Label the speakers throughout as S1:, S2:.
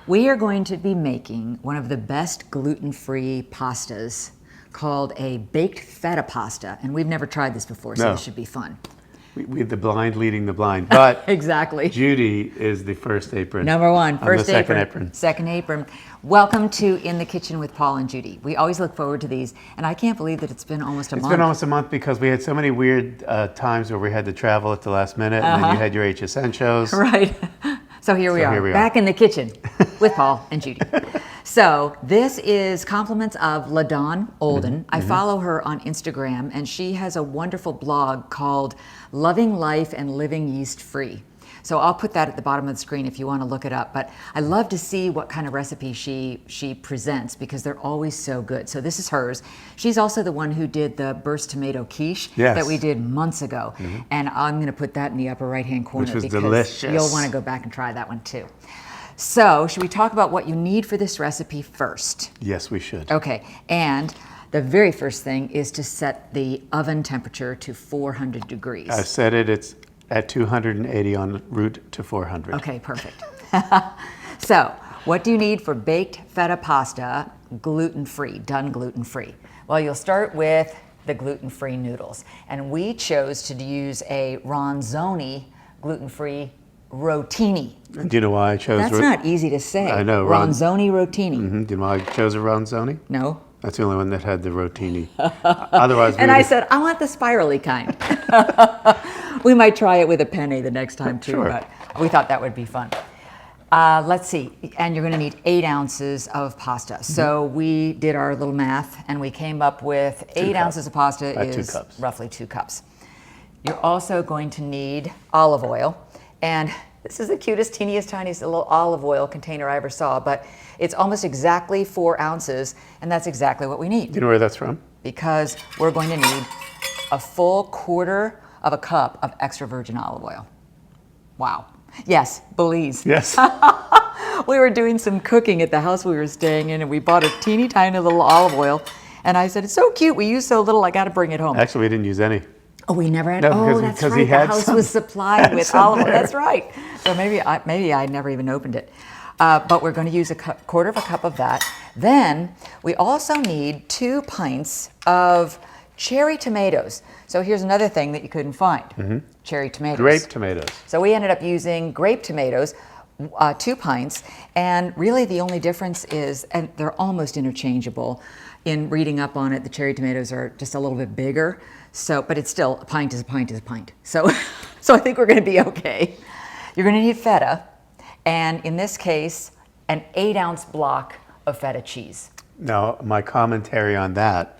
S1: We are going to be making one of the best gluten-free pastas called a baked feta pasta. And we've never tried this before, so this should be fun.
S2: We have the blind leading the blind, but
S1: exactly.
S2: Judy is the first apron.
S1: Number one, first
S2: second
S1: apron. Second apron. Welcome to In the Kitchen with Paul and Judy. We always look forward to these, and I can't believe that it's been almost a month.
S2: It's been almost a month because we had so many weird times where we had to travel at the last minute, and then you had your HSN shows.
S1: Right. So here we are, back in the kitchen with Paul and Judy. So this is compliments of LaDawn Olden. I follow her on Instagram, and she has a wonderful blog called Loving Life and Living Yeast-Free. So I'll put that at the bottom of the screen if you want to look it up. But I love to see what kind of recipe she presents because they're always so good. So this is hers. She's also the one who did the burst tomato quiche that we did months ago. And I'm going to put that in the upper right-hand corner
S2: because
S1: delicious. You'll want to go back and try that one too. So should we talk about what you need for this recipe first?
S2: Yes, we should.
S1: Okay. And the very first thing is to set the oven temperature to 400 degrees.
S2: I've set it. It's at 280 en route to 400.
S1: Okay, perfect. So, what do you need for baked feta pasta, gluten-free, done gluten-free? Well, you'll start with the gluten-free noodles. And we chose to use a Ronzoni gluten-free rotini.
S2: And do you know why I chose
S1: That's not easy to say.
S2: I know.
S1: Ronzoni rotini.
S2: Do you know why I chose a Ronzoni?
S1: No.
S2: That's the only one that had the rotini. Otherwise,
S1: and I said, I want the spirally kind. We might try it with a penne the next time too, but we thought that would be fun. Let's see, and you're going to need 8 ounces of pasta. So we did our little math, and we came up with 8 ounces of pasta is roughly 2 cups. You're also going to need olive oil, and this is the cutest, teeniest, tiniest little olive oil container I ever saw, but it's almost exactly 4 ounces, and that's exactly what we need.
S2: Do you know where that's from? Because
S1: we're going to need a full 1/4 of a cup of extra virgin olive oil. Wow. Yes, Belize.
S2: Yes.
S1: We were doing some cooking at the house we were staying in, and we bought a teeny tiny little olive oil, and I said, it's so cute, we use so little, I got to bring it home.
S2: Actually, we didn't use any.
S1: Oh, we never had.
S2: No,
S1: that's
S2: because
S1: right.
S2: he had
S1: the house
S2: some,
S1: was supplied with olive oil. That's right. So maybe I never even opened it. But we're going to use a 1/4 of a cup of that. Then we also need 2 pints of cherry tomatoes. So here's another thing that you couldn't find: cherry tomatoes.
S2: Grape tomatoes.
S1: So we ended up using grape tomatoes, 2 pints, and really the only difference is, and they're almost interchangeable. In reading up on it, the cherry tomatoes are just a little bit bigger. So, but it's still a pint is a pint is a pint. So, so I think we're going to be okay. You're going to need feta, and in this case, an 8-ounce block of feta cheese.
S2: Now, my commentary on that,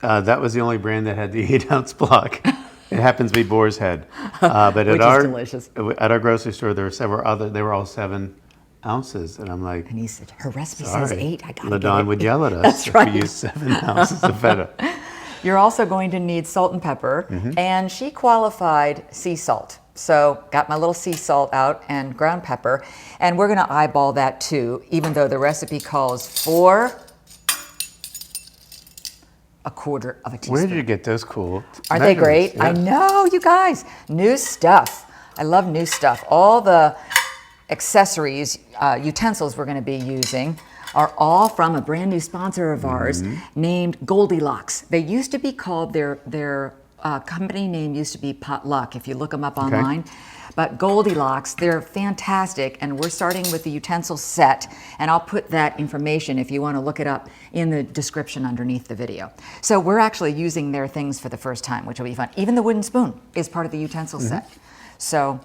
S2: that was the only brand that had the 8-ounce block. It happens to be Boar's Head. But
S1: Which is delicious.
S2: At our grocery store, there were several other, they were all 7 ounces. And I'm like,
S1: and he said, her recipe says 8, I got it.
S2: LaDawn would yell at us if we used 7 ounces of feta.
S1: You're also going to need salt and pepper, and she qualified sea salt. So got my little sea salt out and ground pepper, and we're going to eyeball that too, even though the recipe calls for 1/4 of a teaspoon.
S2: Where did you get those cool
S1: Aren't they great?
S2: Yeah.
S1: I know, you guys. New stuff. I love new stuff. All the accessories, utensils we're going to be using are all from a brand new sponsor of ours named Goldilocks. They used to be called, their company name used to be Potluck, if you look them up online. But Goldilocks, they're fantastic, and we're starting with the utensil set, and I'll put that information, if you want to look it up, in the description underneath the video. So we're actually using their things for the first time, which will be fun. Even the wooden spoon is part of the utensil set. So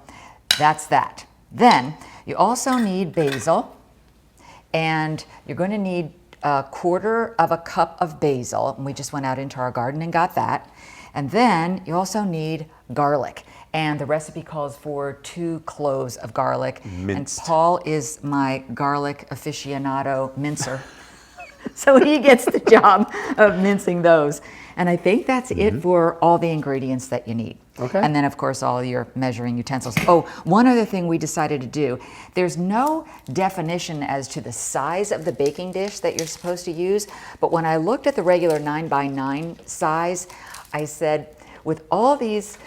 S1: that's that. Then you also need basil, and you're going to need 1/4 of a cup of basil, and we just went out into our garden and got that. And then you also need garlic, and the recipe calls for 2 cloves of garlic.
S2: Minced.
S1: And Paul is my garlic aficionado mincer. So he gets the job of mincing those. And I think that's it for all the ingredients that you need.
S2: Okay.
S1: And then, of course, all your measuring utensils. Oh, one other thing we decided to do, there's no definition as to the size of the baking dish that you're supposed to use, but when I looked at the regular 9x9 size, I said, with all these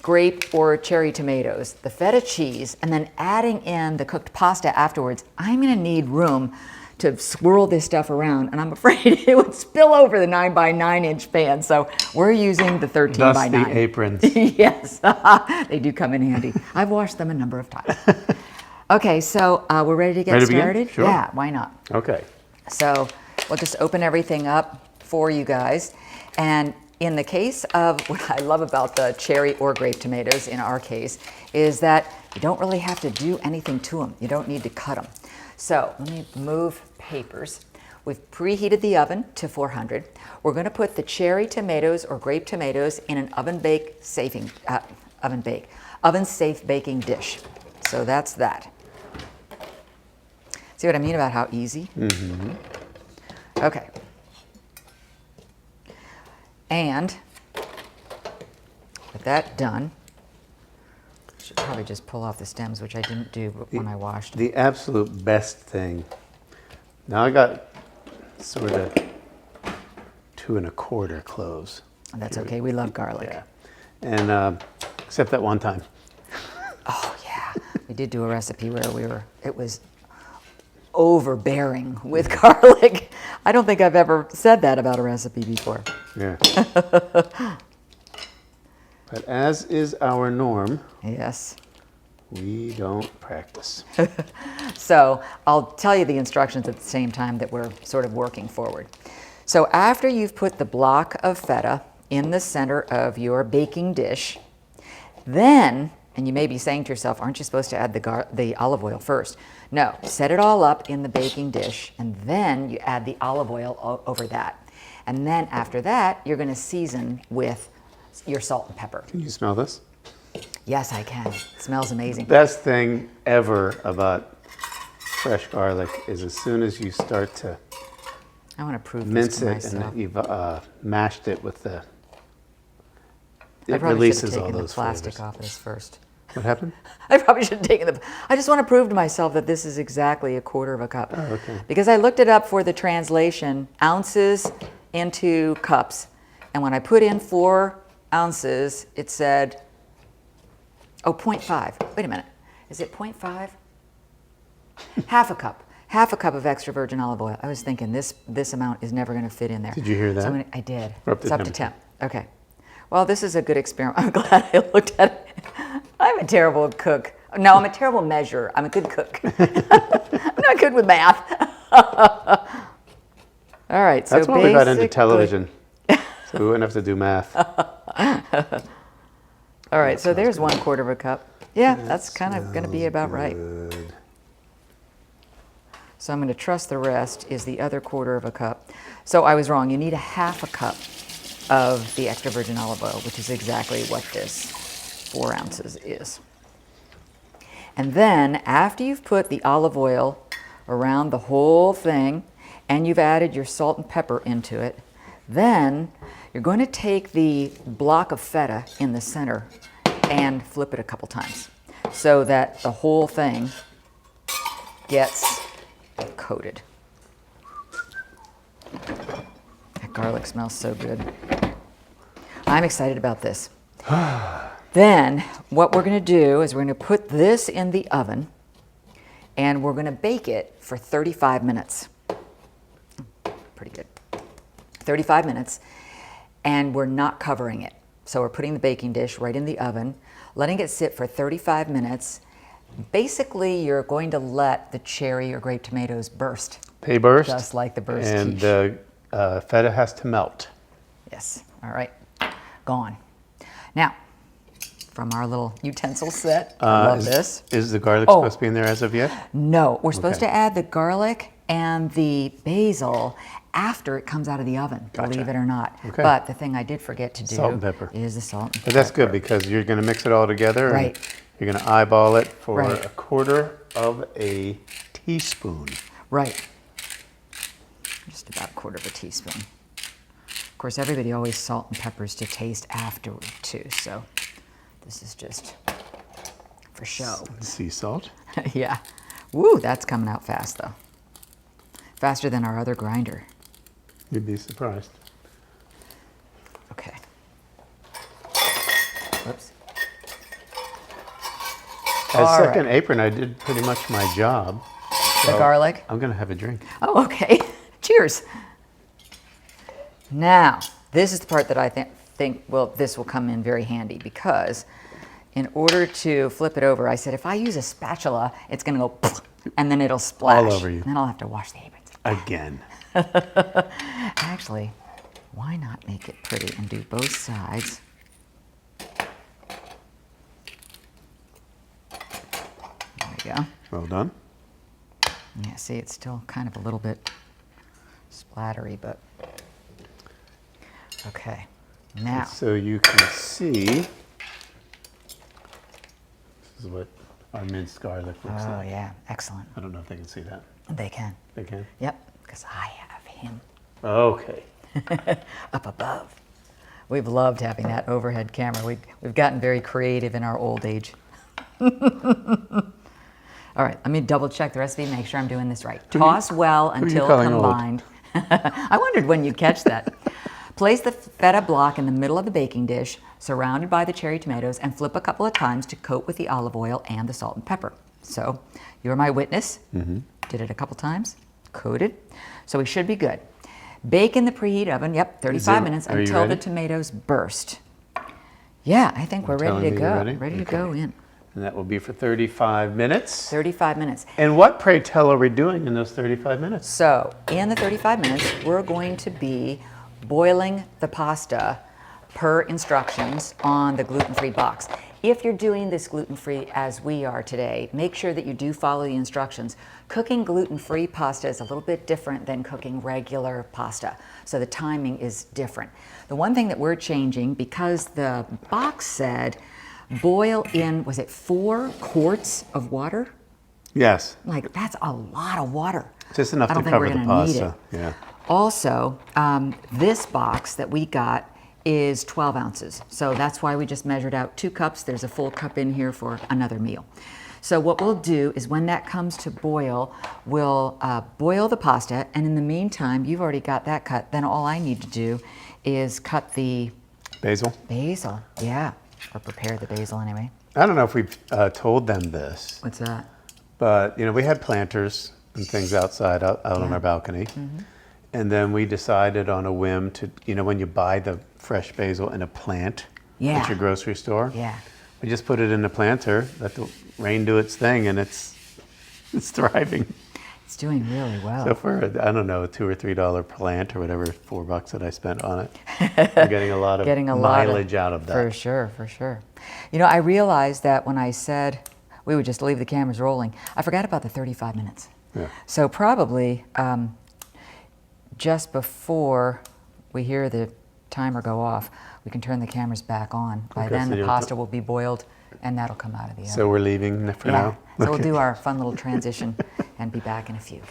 S1: grape or cherry tomatoes, the feta cheese, and then adding in the cooked pasta afterwards, I'm gonna need room to swirl this stuff around, and I'm afraid it would spill over the 9 by 9 inch pan. So we're using the 13
S2: Thus
S1: by 9.
S2: the aprons.
S1: Yes, they do come in handy. I've washed them a number of times. Okay, so we're ready to get started?
S2: Sure.
S1: Yeah, why not?
S2: Okay.
S1: So we'll just open everything up for you guys. And in the case of what I love about the cherry or grape tomatoes, in our case, is that you don't really have to do anything to them. You don't need to cut them. So let me move papers. We've preheated the oven to 400. We're going to put the cherry tomatoes or grape tomatoes in an oven safe baking dish. So that's that. See what I mean about how easy? Mm-hmm. Okay. And with that done, should probably just pull off the stems, which I didn't do when I washed.
S2: The absolute best thing. Now I got sort of 2 1/4 cloves.
S1: That's okay. We love garlic.
S2: Yeah. And except that one time.
S1: Oh yeah, we did do a recipe where it was overbearing with garlic. I don't think I've ever said that about a recipe before.
S2: Yeah. But as is our norm,
S1: Yes.
S2: we don't practice.
S1: So I'll tell you the instructions at the same time that we're sort of working forward. So after you've put the block of feta in the center of your baking dish, then, and you may be saying to yourself, aren't you supposed to add the olive oil first? No, set it all up in the baking dish, and then you add the olive oil over that. And then after that, you're going to season with your salt and pepper.
S2: Can you smell this?
S1: Yes, I can. It smells amazing.
S2: Best thing ever about fresh garlic is as soon as you start to
S1: I want to prove this
S2: mince
S1: to
S2: it
S1: myself.
S2: and you've mashed it with the,
S1: I
S2: it
S1: probably
S2: releases
S1: should have
S2: all
S1: taken the
S2: those
S1: plastic
S2: flavors.
S1: off this first.
S2: What happened?
S1: I probably should have taken the. I just want to prove to myself that this is exactly 1/4 cup.
S2: Oh, okay.
S1: Because I looked it up for the translation, ounces into cups, and when I put in 4 ounces, it said, oh, 0.5. Wait a minute. Is it 0.5? Half a cup. Half a cup of extra virgin olive oil. I was thinking this amount is never going to fit in there.
S2: Did you hear that?
S1: So I did.
S2: We're up to
S1: It's up to
S2: temperature.
S1: 10. Okay. Well, this is a good experiment. I'm glad I looked at it. I'm a terrible cook. No, I'm a terrible measurer. I'm a good cook. I'm not good with math. All right. So
S2: That's why we got into
S1: basically-
S2: television. So we wouldn't have to do math.
S1: All right. So there's 1/4 cup. Yeah, that's kind of going to be about right.
S2: Good.
S1: So I'm going to trust the rest is the other 1/4 cup. So I was wrong. You need a half a cup of the extra virgin olive oil, which is exactly what this 4 ounces is. And then after you've put the olive oil around the whole thing and you've added your salt and pepper into it, then you're going to take the block of feta in the center and flip it a couple times so that the whole thing gets coated. That garlic smells so good. I'm excited about this. Then what we're going to do is we're going to put this in the oven and we're going to bake it for 35 minutes. Pretty good. 35 minutes, and we're not covering it. So we're putting the baking dish right in the oven, letting it sit for 35 minutes. Basically, you're going to let the cherry or grape tomatoes burst.
S2: They burst.
S1: Just like the burst
S2: And
S1: quiche.
S2: the feta has to melt.
S1: Yes. All right. Gone. Now, from our little utensil set, I love this.
S2: Is the garlic
S1: Oh.
S2: supposed to be in there as of yet?
S1: No, we're supposed
S2: Okay.
S1: to add the garlic and the basil after it comes out of the oven,
S2: Gotcha.
S1: believe it or not.
S2: Okay.
S1: But the thing I did forget to do
S2: Salt and pepper.
S1: is the salt and pepper.
S2: But that's good because you're going to mix it all together.
S1: Right.
S2: And you're going to eyeball it for
S1: Right.
S2: 1/4 teaspoon.
S1: Right. Just about 1/4 teaspoon. Of course, everybody always salt and peppers to taste afterward too, so this is just for show.
S2: Sea salt.
S1: Yeah. Woo, that's coming out fast though. Faster than our other grinder.
S2: You'd be surprised.
S1: Okay. Whoops.
S2: As
S1: All
S2: second
S1: right.
S2: apron, I did pretty much my job.
S1: The
S2: So
S1: garlic.
S2: I'm going to have a drink.
S1: Oh, okay. Cheers. Now, this is the part that I think this will come in very handy, because in order to flip it over, I said if I use a spatula, it's going to go and then it'll splash.
S2: All over you.
S1: And then I'll have to wash the aprons.
S2: Again.
S1: Actually, why not make it pretty and do both sides? There we go.
S2: Well done.
S1: Yeah, see, it's still kind of a little bit splattery, but okay. Now,
S2: So you can see, this is what our minced garlic looks
S1: oh
S2: like.
S1: yeah, excellent.
S2: I don't know if they can see that.
S1: They can.
S2: They can?
S1: Yep, because I have him
S2: Okay.
S1: up above. We've loved having that overhead camera. We've gotten very creative in our old age. All right, let me double check the recipe, make sure I'm doing this right. Toss well until
S2: calling old?
S1: combined. I wondered when you'd catch that. Place the feta block in the middle of the baking dish, surrounded by the cherry tomatoes, and flip a couple of times to coat with the olive oil and the salt and pepper. So you're my witness. Did it a couple times, coated. So we should be good. Bake in the preheat oven, 35 minutes
S2: are you
S1: until the
S2: ready?
S1: tomatoes burst. Yeah, I think we're ready
S2: telling
S1: to
S2: me
S1: go.
S2: you're ready?
S1: Ready to go in.
S2: And that will be for 35 minutes.
S1: 35 minutes.
S2: And what, pray tell, are we doing in those 35 minutes?
S1: So in the 35 minutes, we're going to be boiling the pasta per instructions on the gluten-free box. If you're doing this gluten-free as we are today, make sure that you do follow the instructions. Cooking gluten-free pasta is a little bit different than cooking regular pasta, so the timing is different. The one thing that we're changing, because the box said boil in, was it 4 quarts of water?
S2: Yes.
S1: Like, that's a lot of water.
S2: Just enough
S1: I
S2: to
S1: don't think
S2: cover
S1: we're
S2: the
S1: gonna need
S2: pasta.
S1: it.
S2: Yeah.
S1: Also, this box that we got is 12 ounces. So that's why we just measured out 2 cups. There's a full cup in here for another meal. So what we'll do is when that comes to boil, we'll boil the pasta. And in the meantime, you've already got that cut. Then all I need to do is cut the
S2: Basil?
S1: basil. Yeah, or prepare the basil anyway.
S2: I don't know if we've told them this,
S1: What's that?
S2: but we had planters and things outside, out on our balcony. And then we decided on a whim to, when you buy the fresh basil in a plant at your grocery store,
S1: Yeah.
S2: we just put it in the planter, let the rain do its thing, and it's thriving.
S1: It's doing really well.
S2: So for, a $2 or $3 plant or whatever, $4 that I spent on it, I'm getting a lot of mileage out of that.
S1: For sure, for sure. I realized that when I said we would just leave the cameras rolling, I forgot about the 35 minutes.
S2: Yeah.
S1: So probably just before we hear the timer go off, we can turn the cameras back on. By
S2: Okay,
S1: then
S2: so
S1: the
S2: you'll
S1: pasta will be boiled and that'll come out of the oven.
S2: So we're leaving for
S1: Yeah.
S2: now?
S1: So we'll
S2: Okay.
S1: do our fun little transition and be back in a few.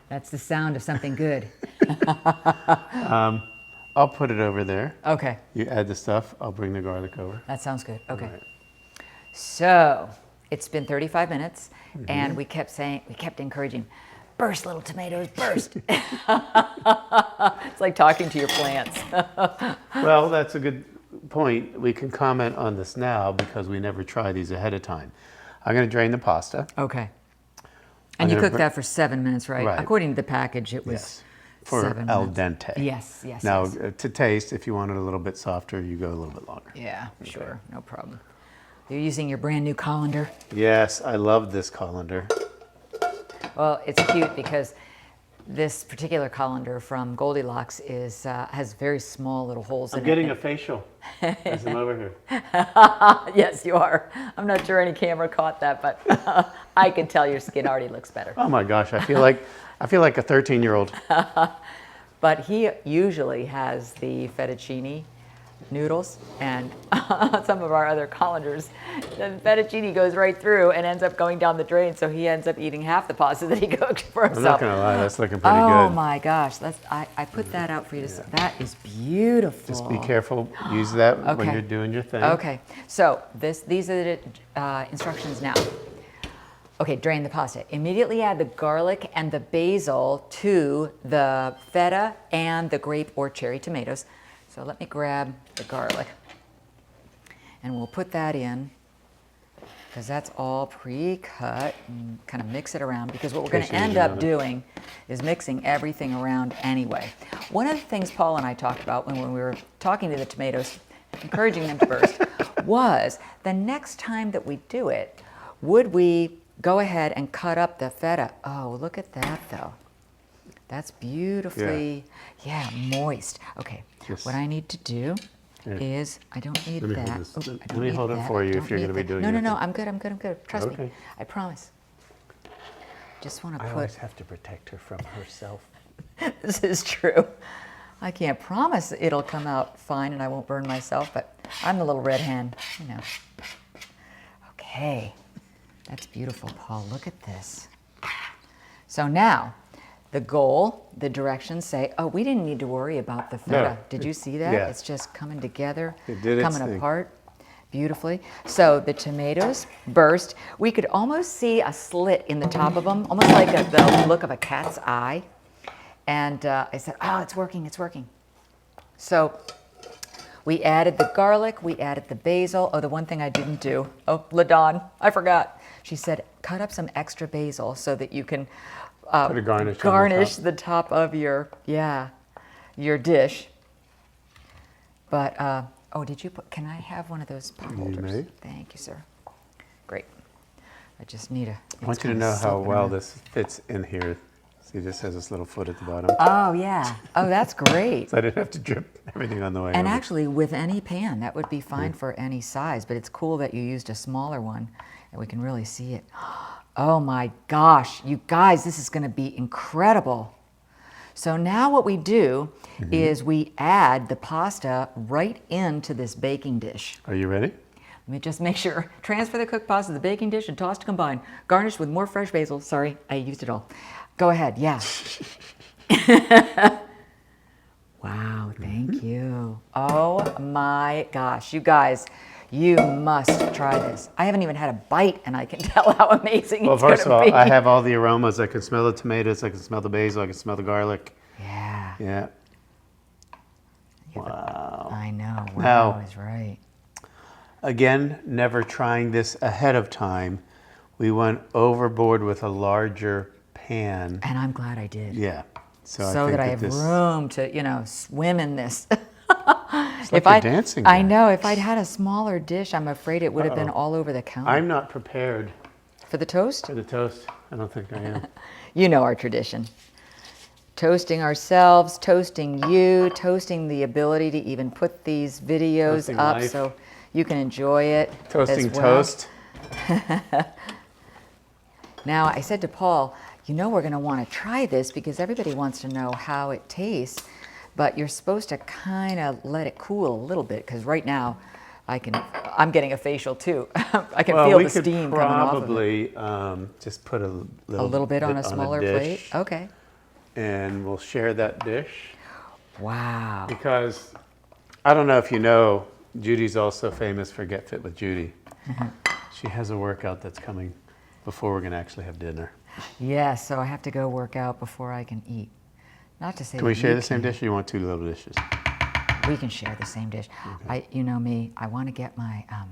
S1: That's the sound of something good.
S2: I'll put it over there.
S1: Okay,
S2: You add the stuff, I'll bring the garlic over.
S1: that sounds good. Okay.
S2: All right.
S1: So it's been 35 minutes, and we kept encouraging, burst, little tomatoes, burst. It's like talking to your plants.
S2: Well, that's a good point. We can comment on this now because we never try these ahead of time. I'm going to drain the pasta.
S1: Okay. And you
S2: gonna
S1: cooked that for 7 minutes, right?
S2: Right.
S1: According to the package, it was
S2: Yes. For
S1: 7
S2: al
S1: minutes.
S2: dente.
S1: Yes, yes,
S2: Now,
S1: yes.
S2: to taste, if you want it a little bit softer, you go a little bit longer.
S1: Yeah, sure, no problem. You're using your brand new colander.
S2: Yes, I love this colander.
S1: Well, it's cute because this particular colander from Goldilocks has very small little holes in
S2: I'm
S1: it.
S2: getting a facial as I'm over here.
S1: Yes, you are. I'm not sure any camera caught that, but I can tell your skin already looks better.
S2: Oh my gosh, I feel like a 13-year-old.
S1: But he usually has the fettuccine noodles, and some of our other colanders, the fettuccine goes right through and ends up going down the drain, so he ends up eating half the pasta that he cooked for
S2: I'm
S1: himself.
S2: not gonna lie, that's looking pretty
S1: Oh
S2: good.
S1: my gosh, I put that out for you to see. That is beautiful.
S2: Just be careful, use that when
S1: Okay.
S2: you're doing your thing.
S1: Okay, so these are the instructions now. Okay, drain the pasta. Immediately add the garlic and the basil to the feta and the grape or cherry tomatoes. So let me grab the garlic and we'll put that in because that's all pre-cut, and kind of mix it around because what we're going to end up doing is mixing everything around anyway. One of the things Paul and I talked about when we were talking to the tomatoes, encouraging them to burst, was the next time that we do it, would we go ahead and cut up the feta? Oh, look at that though. That's beautifully, moist. Okay, what I need to do is, I don't need that.
S2: Let me hold it for you if you're going to be doing it.
S1: No, I'm good. Trust me. I promise. Just want to put...
S2: I always have to protect her from herself.
S1: This is true. I can't promise it'll come out fine and I won't burn myself, but I'm the little red hen, you know. Okay. That's beautiful, Paul. Look at this. So now, the goal, the directions say, oh, we didn't need to worry about the feta.
S2: No.
S1: Did you see that?
S2: Yeah.
S1: It's just coming together,
S2: It did its
S1: coming
S2: thing.
S1: apart beautifully. So the tomatoes burst. We could almost see a slit in the top of them, almost like the look of a cat's eye. And I said, oh, it's working, it's working. So we added the garlic, we added the basil. Oh, the one thing I didn't do, LaDawn, I forgot. She said, cut up some extra basil so that you can
S2: Put a garnish
S1: the top of your dish. But, oh, did you put, can I have one of those pot holders?
S2: You may.
S1: Thank you, sir. Great. I just need
S2: I want you to know how well this fits in here. See, this has this little foot at the bottom.
S1: Oh, yeah. Oh, that's great.
S2: So I didn't have to drip everything on the way
S1: And
S2: over.
S1: actually, with any pan, that would be fine for any size, but it's cool that you used a smaller one, and we can really see it. Oh my gosh, you guys, this is gonna be incredible. So now what we do is we add the pasta right into this baking dish.
S2: Are you ready?
S1: Let me just make sure. Transfer the cooked pasta to the baking dish and toss to combine. Garnish with more fresh basil. Sorry, I used it all. Go ahead, yeah. Wow, thank you. Oh my gosh, you guys, you must try this. I haven't even had a bite and I can tell how amazing
S2: Well,
S1: it's gonna
S2: first of all,
S1: be.
S2: I have all the aromas. I can smell the tomatoes, I can smell the basil, I can smell the garlic.
S1: Yeah.
S2: Yeah. Wow.
S1: I know,
S2: Now-
S1: wow is right.
S2: Again, never trying this ahead of time. We went overboard with a larger pan.
S1: And I'm glad I did.
S2: Yeah. So
S1: So that I have
S2: this,
S1: room to, you know, swim in this.
S2: It's like you're dancing
S1: I
S2: there.
S1: know, if I'd had a smaller dish, I'm afraid it would have been all over the counter.
S2: I'm not prepared
S1: For the toast?
S2: for the toast. I don't think I am.
S1: You know our tradition. Toasting ourselves, toasting you, toasting the ability to even put these videos
S2: Toasting
S1: up
S2: life.
S1: so you can enjoy it.
S2: Toasting
S1: as well.
S2: toast.
S1: Now, I said to Paul, you know we're going to want to try this because everybody wants to know how it tastes, but you're supposed to kind of let it cool a little bit because right now I'm getting a facial too. I can feel the steam coming off of it.
S2: We could probably just put a
S1: little bit on a smaller plate?
S2: dish,
S1: Okay.
S2: and we'll share that dish.
S1: Wow.
S2: Because I don't know if you know, Judy's also famous for Get Fit with Judy. She has a workout that's coming before we're going to actually have dinner.
S1: Yeah, so I have to go work out before I can eat. Not to say
S2: Can we
S1: that
S2: share
S1: you
S2: the same
S1: can't.
S2: dish or you want two little dishes?
S1: We can share the same dish. You know me, I want to get my, I'm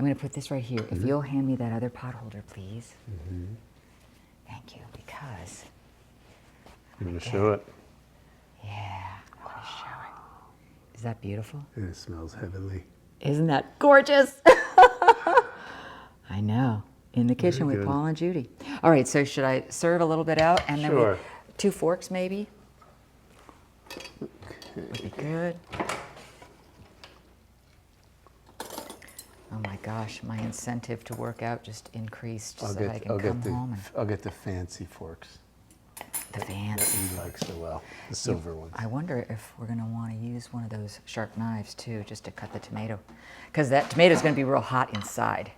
S1: going to put this right here. If you'll hand me that other pot holder, please. Thank you, because,
S2: I'm going to show it.
S1: yeah, I want to show it. Is that beautiful?
S2: And it smells heavenly.
S1: Isn't that gorgeous? I know. In the kitchen with
S2: good.
S1: Paul and Judy. All right, so should I serve a little bit out? And then
S2: Sure.
S1: 2 forks maybe? Would be good. Oh my gosh, my incentive to work out just increased so that I can come home and
S2: I'll get the fancy forks
S1: the
S2: that
S1: fancy.
S2: you like so well, the silver ones.
S1: I wonder if we're going to want to use one of those sharp knives too, just to cut the tomato. Because that tomato is going to be real hot inside.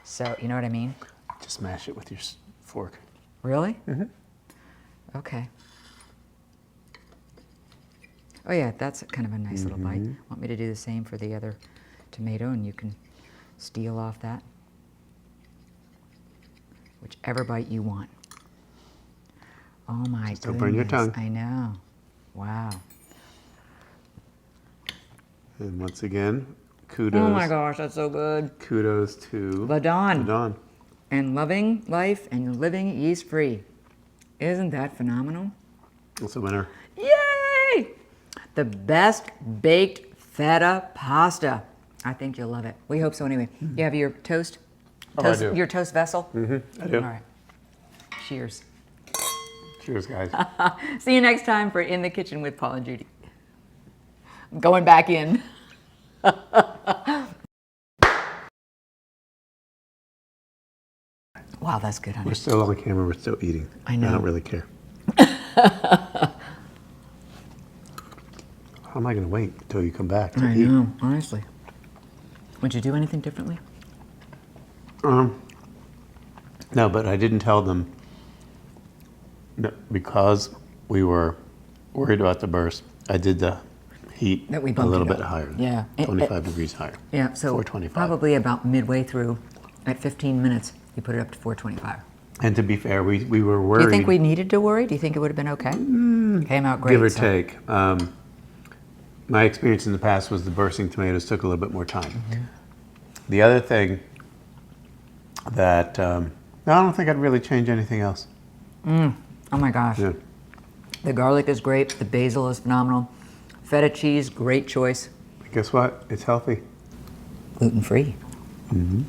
S1: So, you know what I mean?
S2: Just mash it with your fork.
S1: Really? Okay. Oh yeah, that's kind of a nice little bite. Want me to do the same for the other tomato and you can steal off that? whichever bite you want. Oh my goodness.
S2: Don't burn your tongue.
S1: I know. Wow.
S2: And once again, kudos.
S1: Oh my gosh, that's so good.
S2: Kudos to
S1: The Dawn.
S2: The Dawn.
S1: And loving life and living yeast-free. Isn't that phenomenal?
S2: That's a winner.
S1: Yay! The best baked feta pasta. I think you'll love it. We hope so anyway. You have your toast?
S2: Oh, I do.
S1: Your toast vessel?
S2: I do.
S1: All right. Cheers.
S2: Cheers, guys.
S1: See you next time for In the Kitchen with Paul and Judy. I'm going back in. Wow, that's good, honey.
S2: We're still on camera. We're still eating.
S1: I know.
S2: I don't really care. How am I going to wait until you come back to
S1: I
S2: eat?
S1: know, honestly. Would you do anything differently?
S2: No, but I didn't tell them because we were worried about the burst. I did the heat
S1: That we
S2: a
S1: bumped
S2: little
S1: it
S2: bit
S1: up.
S2: higher.
S1: Yeah.
S2: 25 degrees higher.
S1: Yeah, so
S2: 425.
S1: probably about midway through, at 15 minutes, you put it up to 425.
S2: And to be fair, we were worried.
S1: Do you think we needed to worry? Do you think it would have been okay? Came out great.
S2: Give or
S1: so-
S2: take. My experience in the past was the bursting tomatoes took a little bit more time. The other thing that, I don't think I'd really change anything else.
S1: Oh my gosh.
S2: Yeah.
S1: The garlic is great. The basil is phenomenal. Feta cheese, great choice.
S2: Guess what? It's healthy.
S1: Gluten-free.
S2: Mm-hmm.